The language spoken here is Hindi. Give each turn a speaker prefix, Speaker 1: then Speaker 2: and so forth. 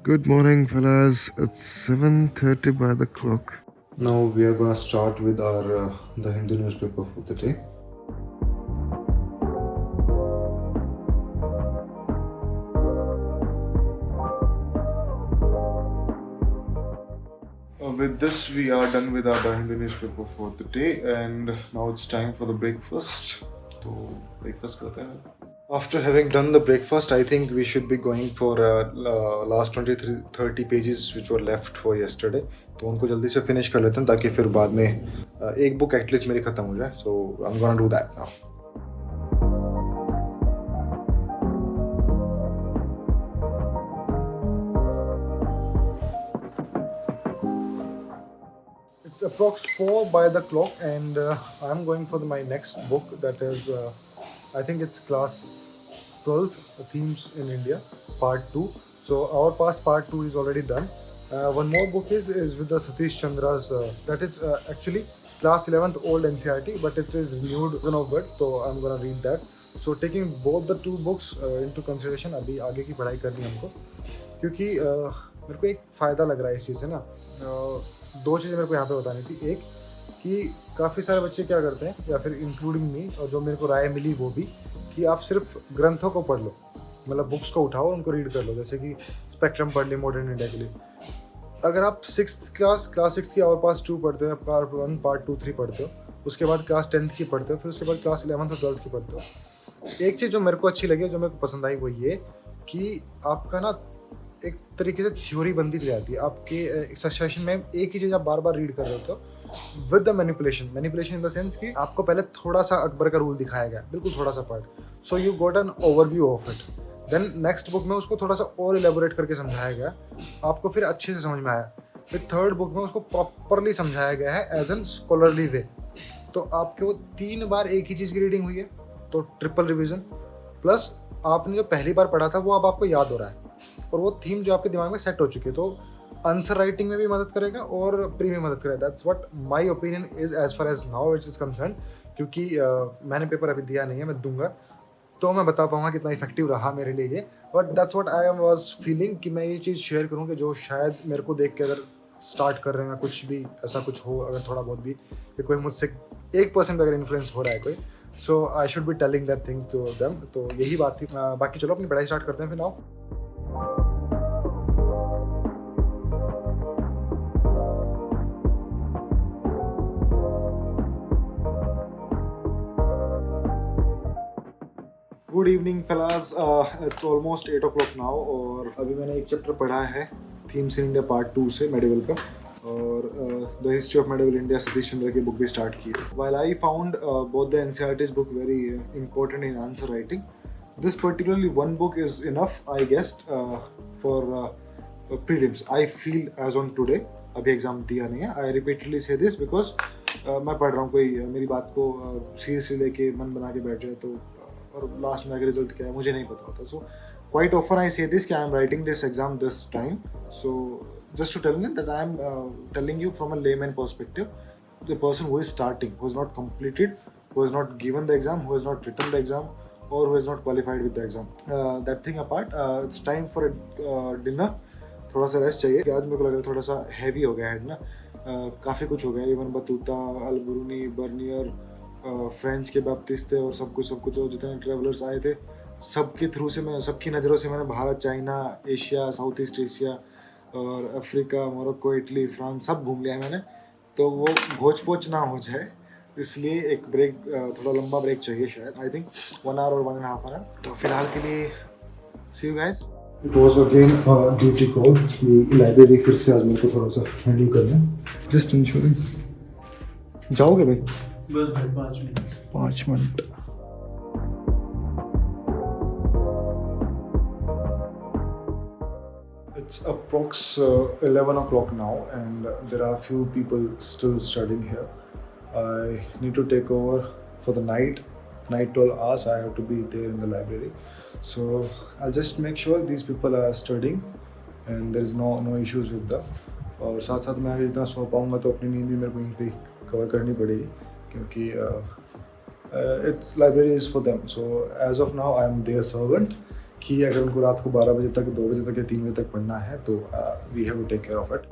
Speaker 1: Good morning, fellas. It's 7:30 by the clock. Now we are gonna start with our the Hindu newspaper for the day. With this, we are done with our the Hindu newspaper for the day, and now it's time for the breakfast. So breakfast करते हैं. After having done the breakfast, I think we should be going for last 30 pages which were left for yesterday. तो उनको जल्दी से finish कर लेते हैं ताकि फिर बाद में एक book at least मेरी ख़त्म हो जाए. So I'm gonna do that now. It's approx 4 by the clock, and I'm going for my next book. That is, I think it's class 12th themes in India, part 2. So our past part 2 is already done. One more book is with the Satish Chandra's. That is actually class 11th old NCERT, but it is renewed version of it. So I'm gonna read that. So taking both the two books into consideration, अभी आगे की पढ़ाई करनी है हमको, क्योंकि मेरे को एक फ़ायदा लग रहा है इस चीज़ से ना. दो चीज़ें मेरे को यहाँ पे बतानी थी. एक कि काफ़ी सारे बच्चे क्या करते हैं, या फिर इंक्लूडिंग मी, और जो मेरे को राय मिली वो भी, कि आप सिर्फ ग्रंथों को पढ़ लो, मतलब बुक्स को उठाओ और उनको रीड कर लो. जैसे कि स्पेक्ट्रम पढ़ ली मॉडर्न इंडिया के लिए. अगर आप क्लास 6 की और पास 2 पढ़ते हो, पार्ट 1 पार्ट 2 3 पढ़ते हो, उसके बाद क्लास 10th की पढ़ते हो, फिर उसके बाद क्लास 11th और 12th की पढ़ते हो. एक चीज़ जो मेरे को अच्छी लगी, जो मेरे को पसंद आई, वो ये कि आपका ना एक तरीके से थ्योरी बनती जाती है. आपके एक सेशन में एक ही चीज़ आप बार बार रीड कर रहे होते हो with the manipulation in the sense कि आपको पहले थोड़ा सा अकबर का रूल दिखाया गया, बिल्कुल थोड़ा सा part. So you got an overview of it. Then next book में उसको थोड़ा सा और एलेबोरेट करके समझाया गया, आपको फिर अच्छे से समझ में आया. फिर थर्ड बुक में उसको प्रॉपरली समझाया गया है एज एन स्कॉलरली वे. तो आपके वो 3 बार एक ही चीज़ की रीडिंग हुई है, तो ट्रिपल रिविजन, प्लस आपने जो पहली बार पढ़ा था वो अब आपको याद हो रहा है, और वो थीम जो आपके दिमाग में सेट हो चुकी है. तो आंसर राइटिंग में भी मदद करेगा और प्री में मदद करेगा. That's what my opinion is as far as now it's is concern. क्योंकि मैंने पेपर अभी दिया नहीं है, मैं दूंगा तो मैं बता पाऊंगा कितना इफेक्टिव रहा मेरे लिए ये. But that's what I was feeling कि मैं ये चीज़ शेयर करूँ कि जो शायद मेरे को देख के अगर स्टार्ट कर रहे हैं, कुछ भी ऐसा कुछ हो, अगर थोड़ा बहुत भी, कि कोई मुझसे 1% अगर इन्फ्लुएंस हो रहा है कोई, so I should be telling that thing to them. तो यही बात थी. बाकी चलो अपनी पढ़ाई स्टार्ट करते हैं फिर now. Good evening fellas. It's almost 8 o'clock now, और अभी मैंने एक चैप्टर पढ़ा है थीम्स इन इंडिया पार्ट 2 से, मेडिवल का, और the history of medieval India Satish Chandra की बुक भी स्टार्ट की. While I found both the NCERT's book very important in answer writing, this particularly one book is enough I guess for prelims. I feel as on today, अभी एग्जाम दिया नहीं है. I repeatedly say this because मैं पढ़ रहा हूँ, कोई मेरी बात को सीरियसली लेके मन बना के बैठ जाए तो, और लास्ट में आगे रिजल्ट क्या है मुझे नहीं पता होता. सो क्वाइट ऑफन आई से दिस कि I am writing this exam this time. So just to tell you that I am telling you from a layman perspective, the person who is starting, who has not completed, who has not given the exam, who has not written the exam, or who is not qualified with the exam. That thing apart, it's time for a dinner. थोड़ा सा रेस्ट चाहिए. आज मेरे को लग रहा है थोड़ा सा हैवी हो गया हेड ना. काफ़ी कुछ हो गया. Even Battuta, Alberuni, Bernier, French के बैप्टिस्ते और सब कुछ और जितने ट्रेवलर्स आए थे सबके थ्रू से मैं, सबकी नज़रों से मैंने Bharat, China, Asia, south east Asia और अफ्रीका, मोरक्को, इटली, फ्रांस सब घूम लिया है मैंने. तो वो घोच पोच ना हो जाए, इसलिए एक ब्रेक, थोड़ा लंबा ब्रेक चाहिए शायद. आई थिंक 1 hour और 1.5 hour. तो फिलहाल के लिए see you guys. It was again duty call कि लाइब्रेरी फिर से आज मेरे को थोड़ा सा हैंडल करना है. Just ensuring. जाओगे भाई?
Speaker 2: बस भाई 5 minute.
Speaker 1: It's approx 11 o'clock now, and there are few people still studying here. I need to take over for the night 12 hours. I have to be there in the library, so I'll just make sure these people are studying and there is no issues with them. और साथ साथ मैं अगर जितना सो पाऊँगा तो अपनी नींद भी मेरे को यहीं पे कवर करनी पड़ेगी, क्योंकि it's library is for them. So as of now I am their servant, कि अगर उनको रात को 12 बजे तक, 2 बजे तक या 3 बजे तक पढ़ना है तो we have to take care of it.